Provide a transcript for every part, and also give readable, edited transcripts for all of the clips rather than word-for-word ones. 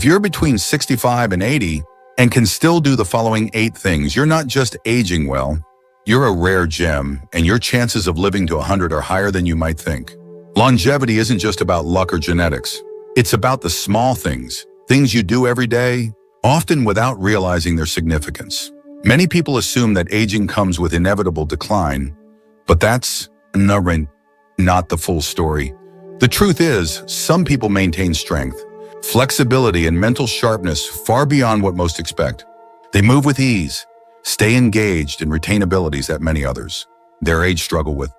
you're between 65 and 80 and can still do the following 8 things, you're not just aging well, you're a rare gem, and your chances of living to 100 are higher than you might think. Longevity isn't just about luck or genetics. It's about the small things you do every day, often without realizing their significance. Many people assume that aging comes with inevitable decline, but that's not the full story. The truth is, some people maintain strength, flexibility, and mental sharpness far beyond what most expect. They move with ease, stay engaged, and retain abilities that many others their age struggle with.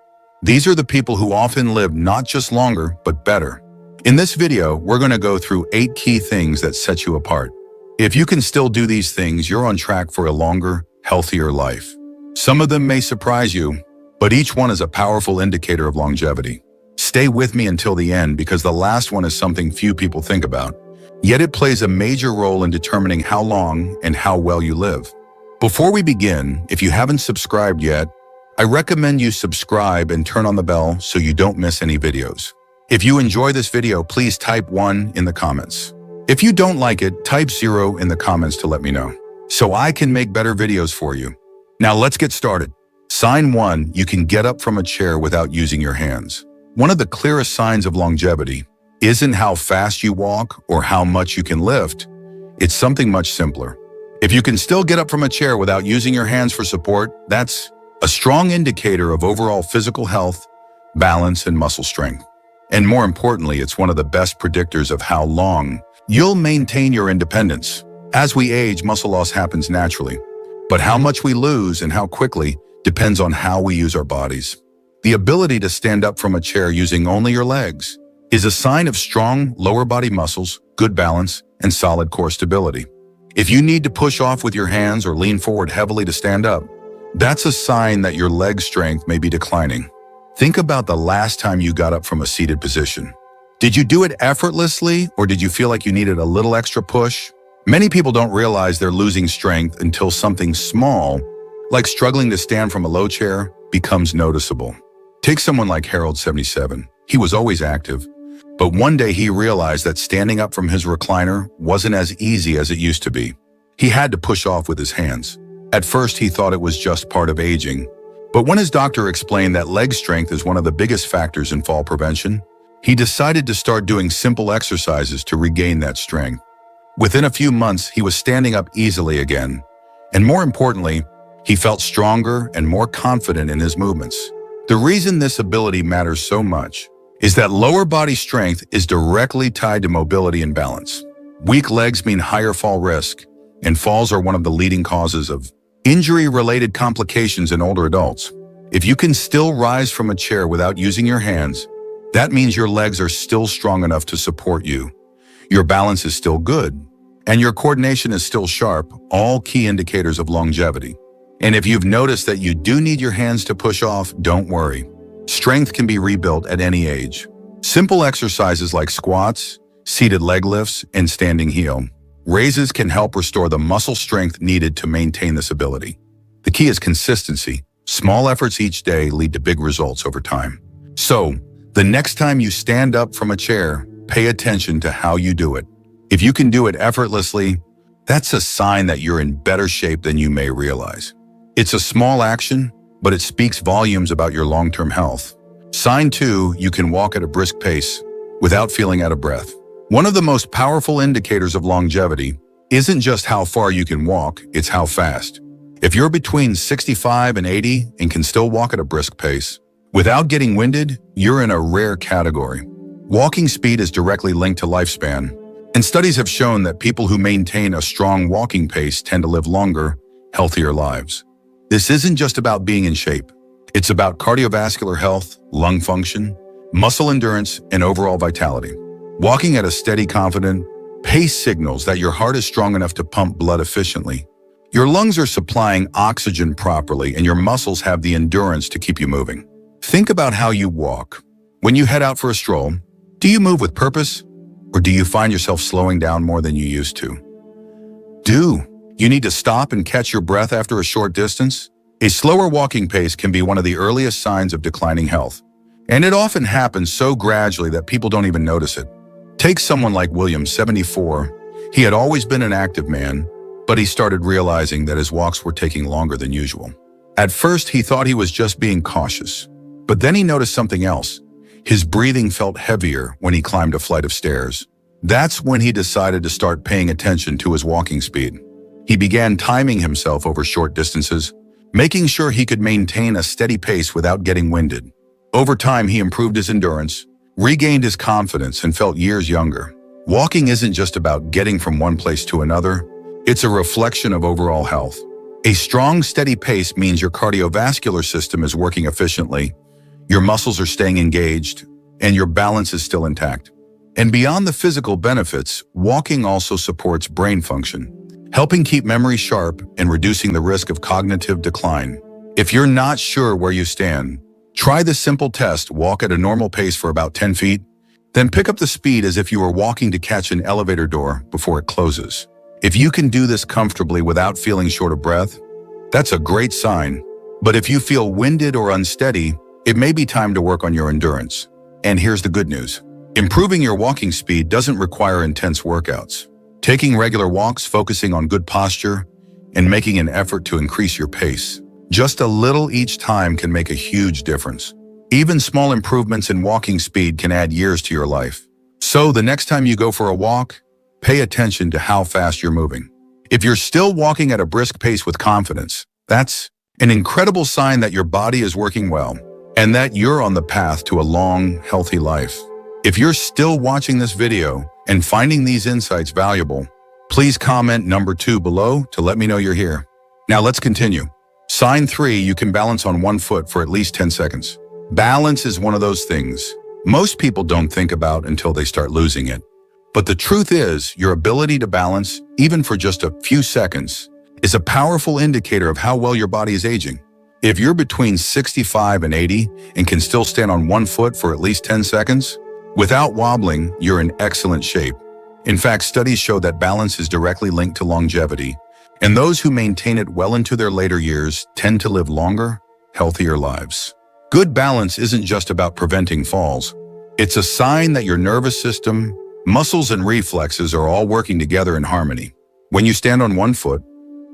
These are the people who often live not just longer, but better. In this video, we're going to go through 8 key things that set you apart. If you can still do these things, you're on track for a longer, healthier life. Some of them may surprise you, but each one is a powerful indicator of longevity. Stay with me until the end because the last one is something few people think about. Yet it plays a major role in determining how long and how well you live. Before we begin, if you haven't subscribed yet, I recommend you subscribe and turn on the bell so you don't miss any videos. If you enjoy this video, please type 1 in the comments. If you don't like it, type 0 in the comments to let me know, so I can make better videos for you. Now let's get started. Sign 1, you can get up from a chair without using your hands. One of the clearest signs of longevity isn't how fast you walk or how much you can lift. It's something much simpler. If you can still get up from a chair without using your hands for support, that's a strong indicator of overall physical health, balance, and muscle strength. And more importantly, it's one of the best predictors of how long you'll maintain your independence. As we age, muscle loss happens naturally, but how much we lose and how quickly depends on how we use our bodies. The ability to stand up from a chair using only your legs is a sign of strong lower body muscles, good balance, and solid core stability. If you need to push off with your hands or lean forward heavily to stand up, that's a sign that your leg strength may be declining. Think about the last time you got up from a seated position. Did you do it effortlessly, or did you feel like you needed a little extra push? Many people don't realize they're losing strength until something small, like struggling to stand from a low chair, becomes noticeable. Take someone like Harold, 77. He was always active, but one day he realized that standing up from his recliner wasn't as easy as it used to be. He had to push off with his hands. At first, he thought it was just part of aging, but when his doctor explained that leg strength is one of the biggest factors in fall prevention, he decided to start doing simple exercises to regain that strength. Within a few months, he was standing up easily again, and more importantly, he felt stronger and more confident in his movements. The reason this ability matters so much is that lower body strength is directly tied to mobility and balance. Weak legs mean higher fall risk, and falls are one of the leading causes of injury-related complications in older adults. If you can still rise from a chair without using your hands, that means your legs are still strong enough to support you. Your balance is still good, and your coordination is still sharp, all key indicators of longevity. And if you've noticed that you do need your hands to push off, don't worry. Strength can be rebuilt at any age. Simple exercises like squats, seated leg lifts, and standing heel raises can help restore the muscle strength needed to maintain this ability. The key is consistency. Small efforts each day lead to big results over time. So, the next time you stand up from a chair, pay attention to how you do it. If you can do it effortlessly, that's a sign that you're in better shape than you may realize. It's a small action, but it speaks volumes about your long-term health. Sign 2, you can walk at a brisk pace without feeling out of breath. One of the most powerful indicators of longevity isn't just how far you can walk, it's how fast. If you're between 65 and 80 and can still walk at a brisk pace without getting winded, you're in a rare category. Walking speed is directly linked to lifespan, and studies have shown that people who maintain a strong walking pace tend to live longer, healthier lives. This isn't just about being in shape. It's about cardiovascular health, lung function, muscle endurance, and overall vitality. Walking at a steady, confident pace signals that your heart is strong enough to pump blood efficiently. Your lungs are supplying oxygen properly, and your muscles have the endurance to keep you moving. Think about how you walk. When you head out for a stroll, do you move with purpose, or do you find yourself slowing down more than you used to? You need to stop and catch your breath after a short distance? A slower walking pace can be one of the earliest signs of declining health, and it often happens so gradually that people don't even notice it. Take someone like William, 74. He had always been an active man, but he started realizing that his walks were taking longer than usual. At first, he thought he was just being cautious, but then he noticed something else. His breathing felt heavier when he climbed a flight of stairs. That's when he decided to start paying attention to his walking speed. He began timing himself over short distances, making sure he could maintain a steady pace without getting winded. Over time, he improved his endurance, regained his confidence, and felt years younger. Walking isn't just about getting from one place to another. It's a reflection of overall health. A strong, steady pace means your cardiovascular system is working efficiently, your muscles are staying engaged, and your balance is still intact. And beyond the physical benefits, walking also supports brain function, helping keep memory sharp and reducing the risk of cognitive decline. If you're not sure where you stand, try this simple test. Walk at a normal pace for about 10 feet, then pick up the speed as if you were walking to catch an elevator door before it closes. If you can do this comfortably without feeling short of breath, that's a great sign. But if you feel winded or unsteady, it may be time to work on your endurance. And here's the good news. Improving your walking speed doesn't require intense workouts. Taking regular walks, focusing on good posture, and making an effort to increase your pace. Just a little each time can make a huge difference. Even small improvements in walking speed can add years to your life. So the next time you go for a walk, pay attention to how fast you're moving. If you're still walking at a brisk pace with confidence, that's an incredible sign that your body is working well and that you're on the path to a long, healthy life. If you're still watching this video and finding these insights valuable, please comment number 2 below to let me know you're here. Now let's continue. Sign 3, you can balance on one foot for at least 10 seconds. Balance is one of those things most people don't think about until they start losing it. But the truth is, your ability to balance, even for just a few seconds, is a powerful indicator of how well your body is aging. If you're between 65 and 80 and can still stand on one foot for at least 10 seconds, without wobbling, you're in excellent shape. In fact, studies show that balance is directly linked to longevity, and those who maintain it well into their later years tend to live longer, healthier lives. Good balance isn't just about preventing falls. It's a sign that your nervous system, muscles, and reflexes are all working together in harmony. When you stand on one foot,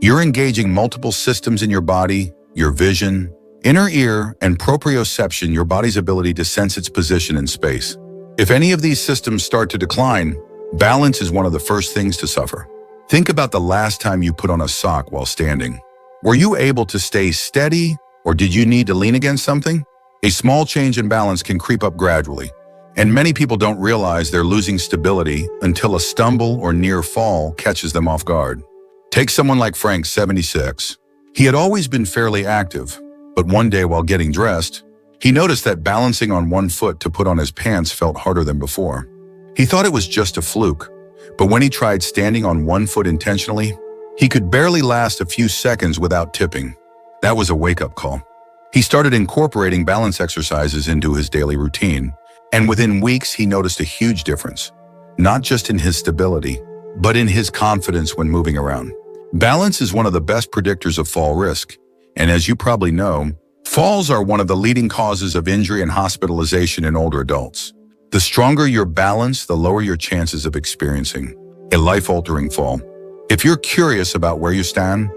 you're engaging multiple systems in your body, your vision, inner ear, and proprioception, your body's ability to sense its position in space. If any of these systems start to decline, balance is one of the first things to suffer. Think about the last time you put on a sock while standing. Were you able to stay steady, or did you need to lean against something? A small change in balance can creep up gradually, and many people don't realize they're losing stability until a stumble or near fall catches them off guard. Take someone like Frank, 76. He had always been fairly active, but one day while getting dressed, he noticed that balancing on one foot to put on his pants felt harder than before. He thought it was just a fluke, but when he tried standing on one foot intentionally, he could barely last a few seconds without tipping. That was a wake-up call. He started incorporating balance exercises into his daily routine, and within weeks he noticed a huge difference, not just in his stability, but in his confidence when moving around. Balance is one of the best predictors of fall risk, and as you probably know, falls are one of the leading causes of injury and hospitalization in older adults. The stronger your balance, the lower your chances of experiencing a life-altering fall. If you're curious about where you stand,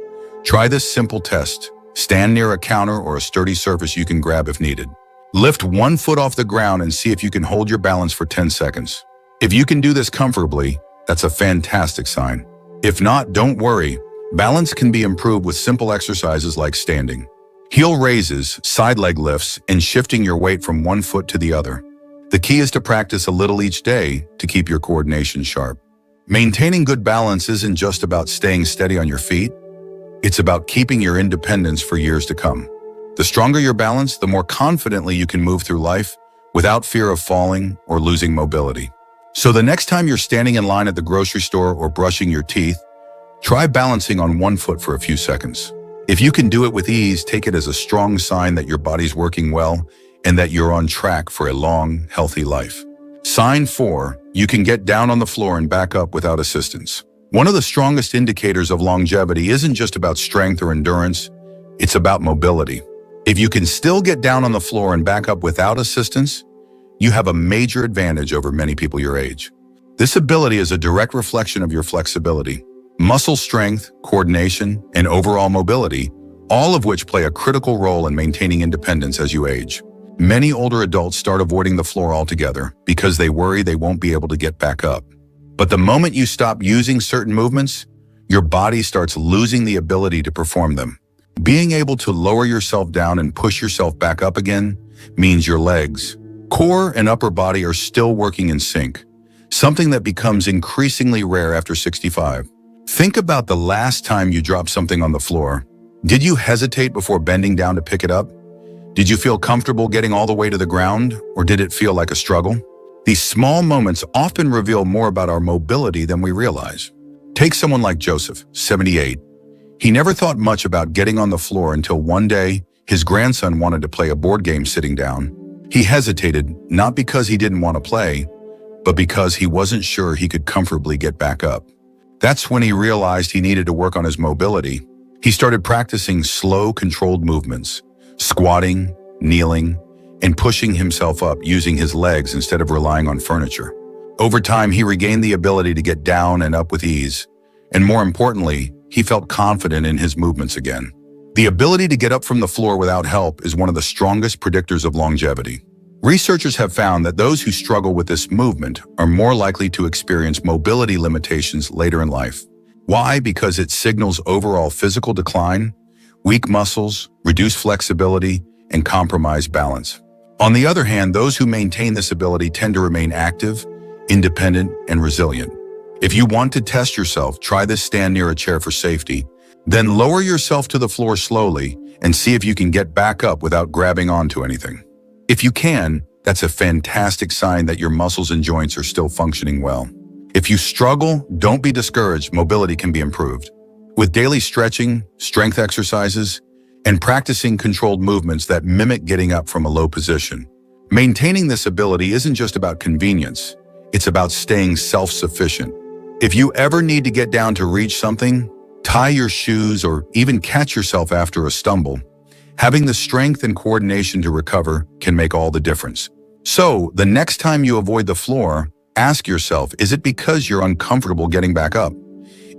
try this simple test. Stand near a counter or a sturdy surface you can grab if needed. Lift one foot off the ground and see if you can hold your balance for 10 seconds. If you can do this comfortably, that's a fantastic sign. If not, don't worry. Balance can be improved with simple exercises like standing, heel raises, side leg lifts, and shifting your weight from one foot to the other. The key is to practice a little each day to keep your coordination sharp. Maintaining good balance isn't just about staying steady on your feet. It's about keeping your independence for years to come. The stronger your balance, the more confidently you can move through life without fear of falling or losing mobility. So the next time you're standing in line at the grocery store or brushing your teeth, try balancing on one foot for a few seconds. If you can do it with ease, take it as a strong sign that your body's working well and that you're on track for a long, healthy life. Sign 4, you can get down on the floor and back up without assistance. One of the strongest indicators of longevity isn't just about strength or endurance, it's about mobility. If you can still get down on the floor and back up without assistance, you have a major advantage over many people your age. This ability is a direct reflection of your flexibility, muscle strength, coordination, and overall mobility, all of which play a critical role in maintaining independence as you age. Many older adults start avoiding the floor altogether because they worry they won't be able to get back up. But the moment you stop using certain movements, your body starts losing the ability to perform them. Being able to lower yourself down and push yourself back up again means your legs, core, and upper body are still working in sync, something that becomes increasingly rare after 65. Think about the last time you dropped something on the floor. Did you hesitate before bending down to pick it up? Did you feel comfortable getting all the way to the ground, or did it feel like a struggle? These small moments often reveal more about our mobility than we realize. Take someone like Joseph, 78. He never thought much about getting on the floor until one day his grandson wanted to play a board game sitting down. He hesitated, not because he didn't want to play, but because he wasn't sure he could comfortably get back up. That's when he realized he needed to work on his mobility. He started practicing slow, controlled movements, squatting, kneeling, and pushing himself up using his legs instead of relying on furniture. Over time, he regained the ability to get down and up with ease, and more importantly, he felt confident in his movements again. The ability to get up from the floor without help is one of the strongest predictors of longevity. Researchers have found that those who struggle with this movement are more likely to experience mobility limitations later in life. Why? Because it signals overall physical decline, weak muscles, reduced flexibility, and compromised balance. On the other hand, those who maintain this ability tend to remain active, independent, and resilient. If you want to test yourself, try this stand near a chair for safety. Then lower yourself to the floor slowly and see if you can get back up without grabbing onto anything. If you can, that's a fantastic sign that your muscles and joints are still functioning well. If you struggle, don't be discouraged. Mobility can be improved. With daily stretching, strength exercises, and practicing controlled movements that mimic getting up from a low position. Maintaining this ability isn't just about convenience, it's about staying self-sufficient. If you ever need to get down to reach something, tie your shoes, or even catch yourself after a stumble, having the strength and coordination to recover can make all the difference. So, the next time you avoid the floor, ask yourself, is it because you're uncomfortable getting back up?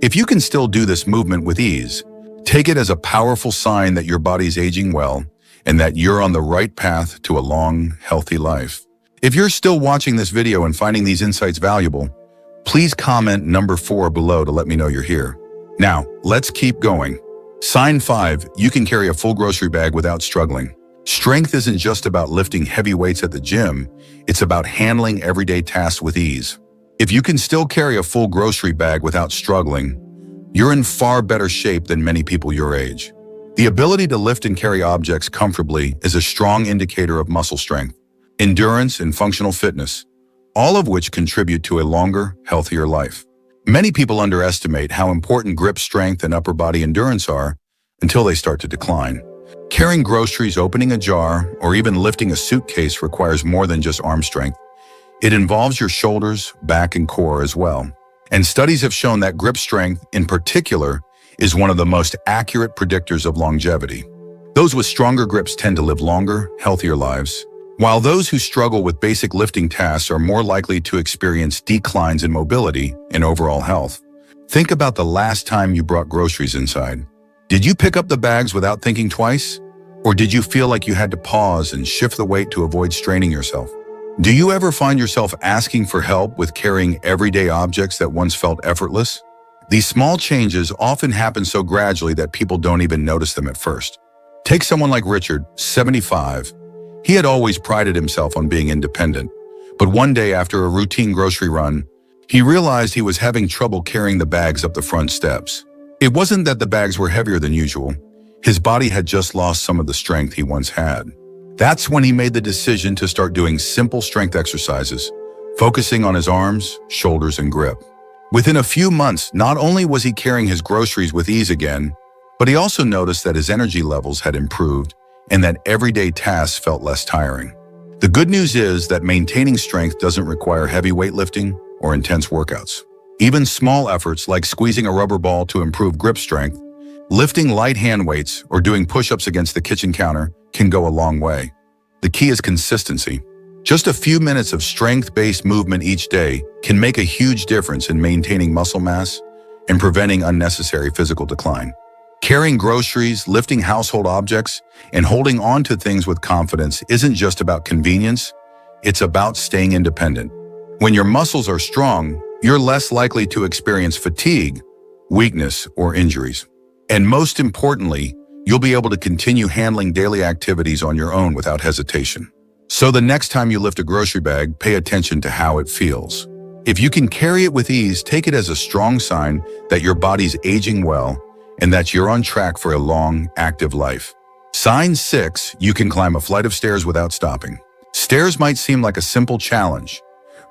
If you can still do this movement with ease, take it as a powerful sign that your body's aging well and that you're on the right path to a long, healthy life. If you're still watching this video and finding these insights valuable, please comment number 4 below to let me know you're here. Now, let's keep going. Sign 5, you can carry a full grocery bag without struggling. Strength isn't just about lifting heavy weights at the gym, it's about handling everyday tasks with ease. If you can still carry a full grocery bag without struggling, you're in far better shape than many people your age. The ability to lift and carry objects comfortably is a strong indicator of muscle strength, endurance, and functional fitness, all of which contribute to a longer, healthier life. Many people underestimate how important grip strength and upper body endurance are until they start to decline. Carrying groceries, opening a jar, or even lifting a suitcase requires more than just arm strength. It involves your shoulders, back, and core as well. And studies have shown that grip strength, in particular, is one of the most accurate predictors of longevity. Those with stronger grips tend to live longer, healthier lives, while those who struggle with basic lifting tasks are more likely to experience declines in mobility and overall health. Think about the last time you brought groceries inside. Did you pick up the bags without thinking twice? Or did you feel like you had to pause and shift the weight to avoid straining yourself? Do you ever find yourself asking for help with carrying everyday objects that once felt effortless? These small changes often happen so gradually that people don't even notice them at first. Take someone like Richard, 75. He had always prided himself on being independent, but one day after a routine grocery run, he realized he was having trouble carrying the bags up the front steps. It wasn't that the bags were heavier than usual. His body had just lost some of the strength he once had. That's when he made the decision to start doing simple strength exercises, focusing on his arms, shoulders, and grip. Within a few months, not only was he carrying his groceries with ease again, but he also noticed that his energy levels had improved and that everyday tasks felt less tiring. The good news is that maintaining strength doesn't require heavy weightlifting or intense workouts. Even small efforts like squeezing a rubber ball to improve grip strength, lifting light hand weights, or doing push-ups against the kitchen counter can go a long way. The key is consistency. Just a few minutes of strength-based movement each day can make a huge difference in maintaining muscle mass and preventing unnecessary physical decline. Carrying groceries, lifting household objects, and holding on to things with confidence isn't just about convenience, it's about staying independent. When your muscles are strong, you're less likely to experience fatigue, weakness, or injuries. And most importantly, you'll be able to continue handling daily activities on your own without hesitation. So the next time you lift a grocery bag, pay attention to how it feels. If you can carry it with ease, take it as a strong sign that your body's aging well and that you're on track for a long, active life. Sign 6, you can climb a flight of stairs without stopping. Stairs might seem like a simple challenge,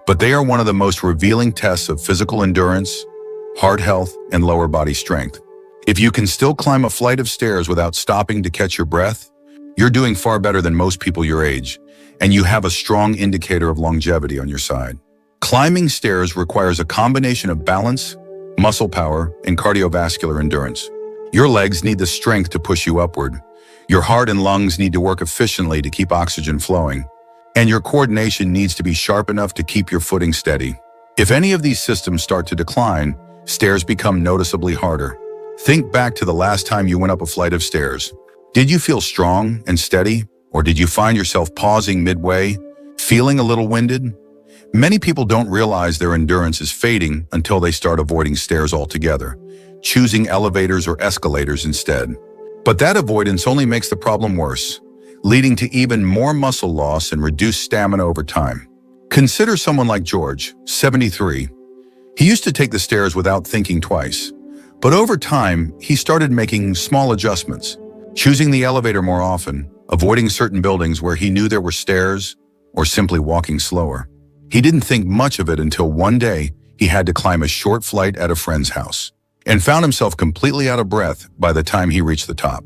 but they are one of the most revealing tests of physical endurance, heart health, and lower body strength. If you can still climb a flight of stairs without stopping to catch your breath, you're doing far better than most people your age, and you have a strong indicator of longevity on your side. Climbing stairs requires a combination of balance, muscle power, and cardiovascular endurance. Your legs need the strength to push you upward. Your heart and lungs need to work efficiently to keep oxygen flowing. And your coordination needs to be sharp enough to keep your footing steady. If any of these systems start to decline, stairs become noticeably harder. Think back to the last time you went up a flight of stairs. Did you feel strong and steady, or did you find yourself pausing midway, feeling a little winded? Many people don't realize their endurance is fading until they start avoiding stairs altogether, choosing elevators or escalators instead. But that avoidance only makes the problem worse, leading to even more muscle loss and reduced stamina over time. Consider someone like George, 73. He used to take the stairs without thinking twice. But over time, he started making small adjustments, choosing the elevator more often, avoiding certain buildings where he knew there were stairs, or simply walking slower. He didn't think much of it until one day he had to climb a short flight at a friend's house and found himself completely out of breath by the time he reached the top.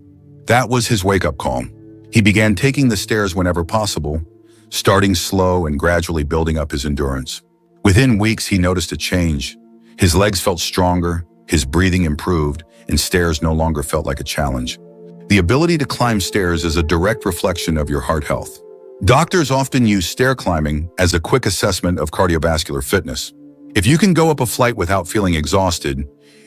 That was his wake-up call. He began taking the stairs whenever possible, starting slow and gradually building up his endurance. Within weeks, he noticed a change. His legs felt stronger, his breathing improved, and stairs no longer felt like a challenge. The ability to climb stairs is a direct reflection of your heart health. Doctors often use stair climbing as a quick assessment of cardiovascular fitness. If you can go up a flight without feeling exhausted,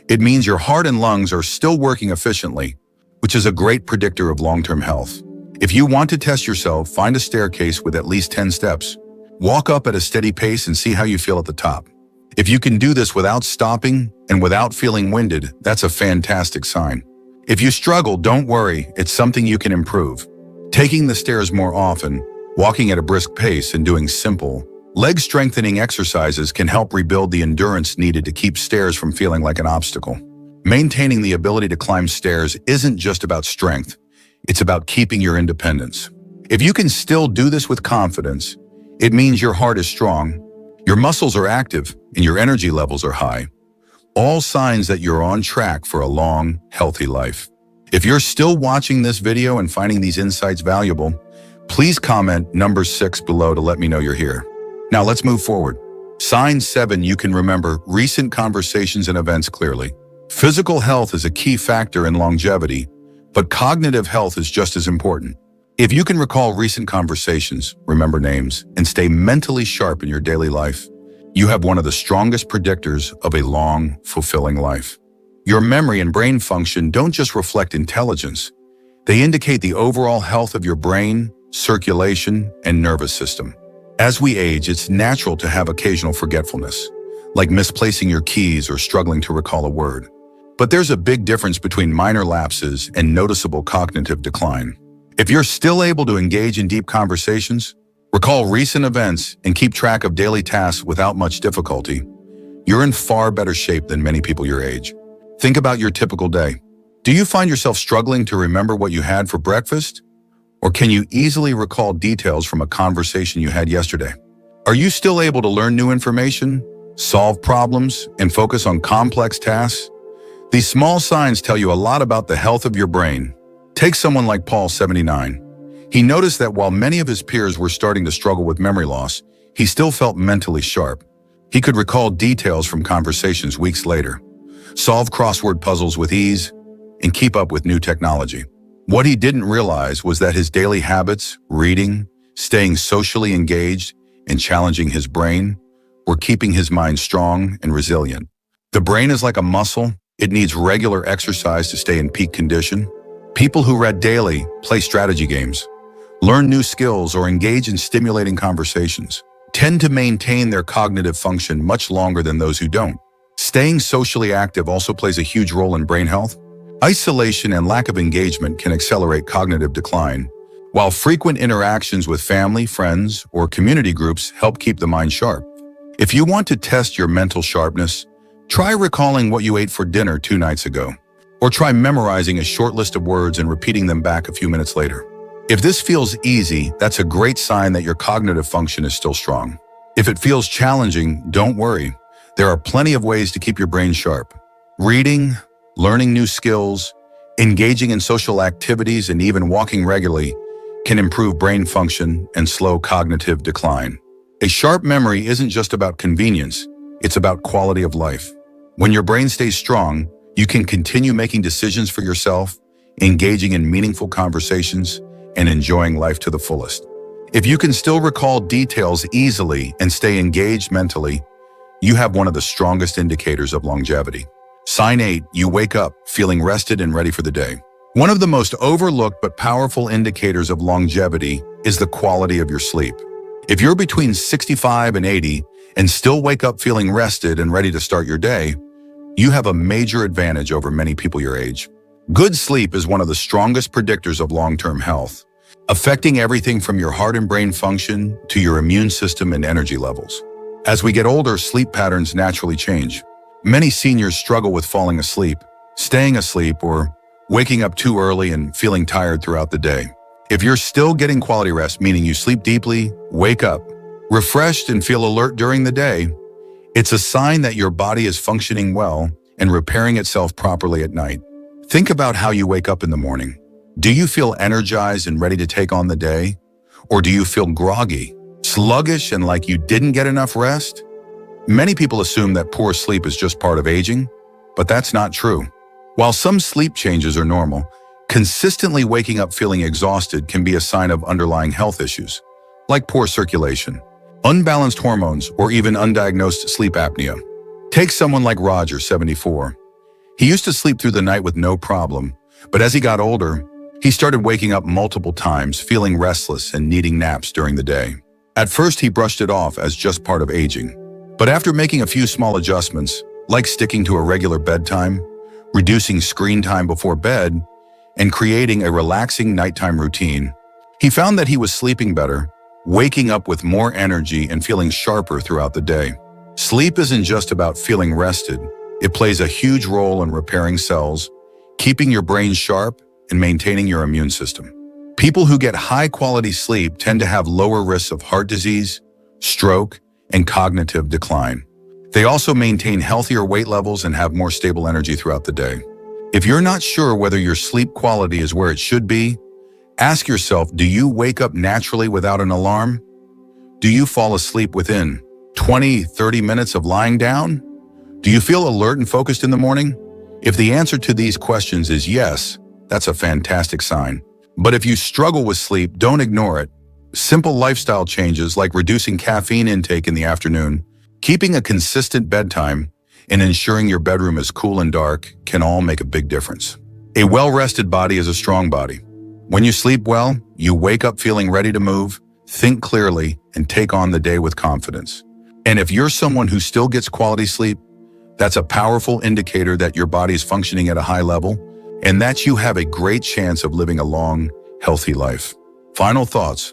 it means your heart and lungs are still working efficiently, which is a great predictor of long-term health. If you want to test yourself, find a staircase with at least 10 steps. Walk up at a steady pace and see how you feel at the top. If you can do this without stopping and without feeling winded, that's a fantastic sign. If you struggle, don't worry, it's something you can improve. Taking the stairs more often, walking at a brisk pace, and doing simple, leg-strengthening exercises can help rebuild the endurance needed to keep stairs from feeling like an obstacle. Maintaining the ability to climb stairs isn't just about strength, it's about keeping your independence. If you can still do this with confidence, it means your heart is strong, your muscles are active, and your energy levels are high. All signs that you're on track for a long, healthy life. If you're still watching this video and finding these insights valuable, please comment number 6 below to let me know you're here. Now let's move forward. Sign 7, you can remember recent conversations and events clearly. Physical health is a key factor in longevity, but cognitive health is just as important. If you can recall recent conversations, remember names, and stay mentally sharp in your daily life, you have one of the strongest predictors of a long, fulfilling life. Your memory and brain function don't just reflect intelligence. They indicate the overall health of your brain, circulation, and nervous system. As we age, it's natural to have occasional forgetfulness, like misplacing your keys or struggling to recall a word. But there's a big difference between minor lapses and noticeable cognitive decline. If you're still able to engage in deep conversations, recall recent events, and keep track of daily tasks without much difficulty, you're in far better shape than many people your age. Think about your typical day. Do you find yourself struggling to remember what you had for breakfast? Or can you easily recall details from a conversation you had yesterday? Are you still able to learn new information, solve problems, and focus on complex tasks? These small signs tell you a lot about the health of your brain. Take someone like Paul, 79. He noticed that while many of his peers were starting to struggle with memory loss, he still felt mentally sharp. He could recall details from conversations weeks later, solve crossword puzzles with ease, and keep up with new technology. What he didn't realize was that his daily habits, reading, staying socially engaged and challenging his brain, or keeping his mind strong and resilient. The brain is like a muscle. It needs regular exercise to stay in peak condition. People who read daily, play strategy games, learn new skills, or engage in stimulating conversations tend to maintain their cognitive function much longer than those who don't. Staying socially active also plays a huge role in brain health. Isolation and lack of engagement can accelerate cognitive decline, while frequent interactions with family, friends, or community groups help keep the mind sharp. If you want to test your mental sharpness, try recalling what you ate for dinner 2 nights ago, or try memorizing a short list of words and repeating them back a few minutes later. If this feels easy, that's a great sign that your cognitive function is still strong. If it feels challenging, don't worry. There are plenty of ways to keep your brain sharp. Reading, learning new skills, engaging in social activities, and even walking regularly can improve brain function and slow cognitive decline. A sharp memory isn't just about convenience, it's about quality of life. When your brain stays strong, you can continue making decisions for yourself, engaging in meaningful conversations, and enjoying life to the fullest. If you can still recall details easily and stay engaged mentally, you have one of the strongest indicators of longevity. Sign 8, you wake up feeling rested and ready for the day. One of the most overlooked but powerful indicators of longevity is the quality of your sleep. If you're between 65 and 80 and still wake up feeling rested and ready to start your day, you have a major advantage over many people your age. Good sleep is one of the strongest predictors of long-term health, affecting everything from your heart and brain function to your immune system and energy levels. As we get older, sleep patterns naturally change. Many seniors struggle with falling asleep, staying asleep, or waking up too early and feeling tired throughout the day. If you're still getting quality rest, meaning you sleep deeply, wake up refreshed, and feel alert during the day, it's a sign that your body is functioning well and repairing itself properly at night. Think about how you wake up in the morning. Do you feel energized and ready to take on the day? Or do you feel groggy, sluggish, and like you didn't get enough rest? Many people assume that poor sleep is just part of aging, but that's not true. While some sleep changes are normal, consistently waking up feeling exhausted can be a sign of underlying health issues, like poor circulation, unbalanced hormones, or even undiagnosed sleep apnea. Take someone like Roger, 74. He used to sleep through the night with no problem, but as he got older, he started waking up multiple times, feeling restless and needing naps during the day. At first, he brushed it off as just part of aging. But after making a few small adjustments, like sticking to a regular bedtime, reducing screen time before bed, and creating a relaxing nighttime routine, he found that he was sleeping better, waking up with more energy, and feeling sharper throughout the day. Sleep isn't just about feeling rested. It plays a huge role in repairing cells, keeping your brain sharp, and maintaining your immune system. People who get high-quality sleep tend to have lower risks of heart disease, stroke, and cognitive decline. They also maintain healthier weight levels and have more stable energy throughout the day. If you're not sure whether your sleep quality is where it should be, ask yourself, do you wake up naturally without an alarm? Do you fall asleep within 20-30 minutes of lying down? Do you feel alert and focused in the morning? If the answer to these questions is yes, that's a fantastic sign. But if you struggle with sleep, don't ignore it. Simple lifestyle changes like reducing caffeine intake in the afternoon, keeping a consistent bedtime, and ensuring your bedroom is cool and dark can all make a big difference. A well-rested body is a strong body. When you sleep well, you wake up feeling ready to move, think clearly, and take on the day with confidence. And if you're someone who still gets quality sleep, that's a powerful indicator that your body is functioning at a high level and that you have a great chance of living a long, healthy life. Final thoughts.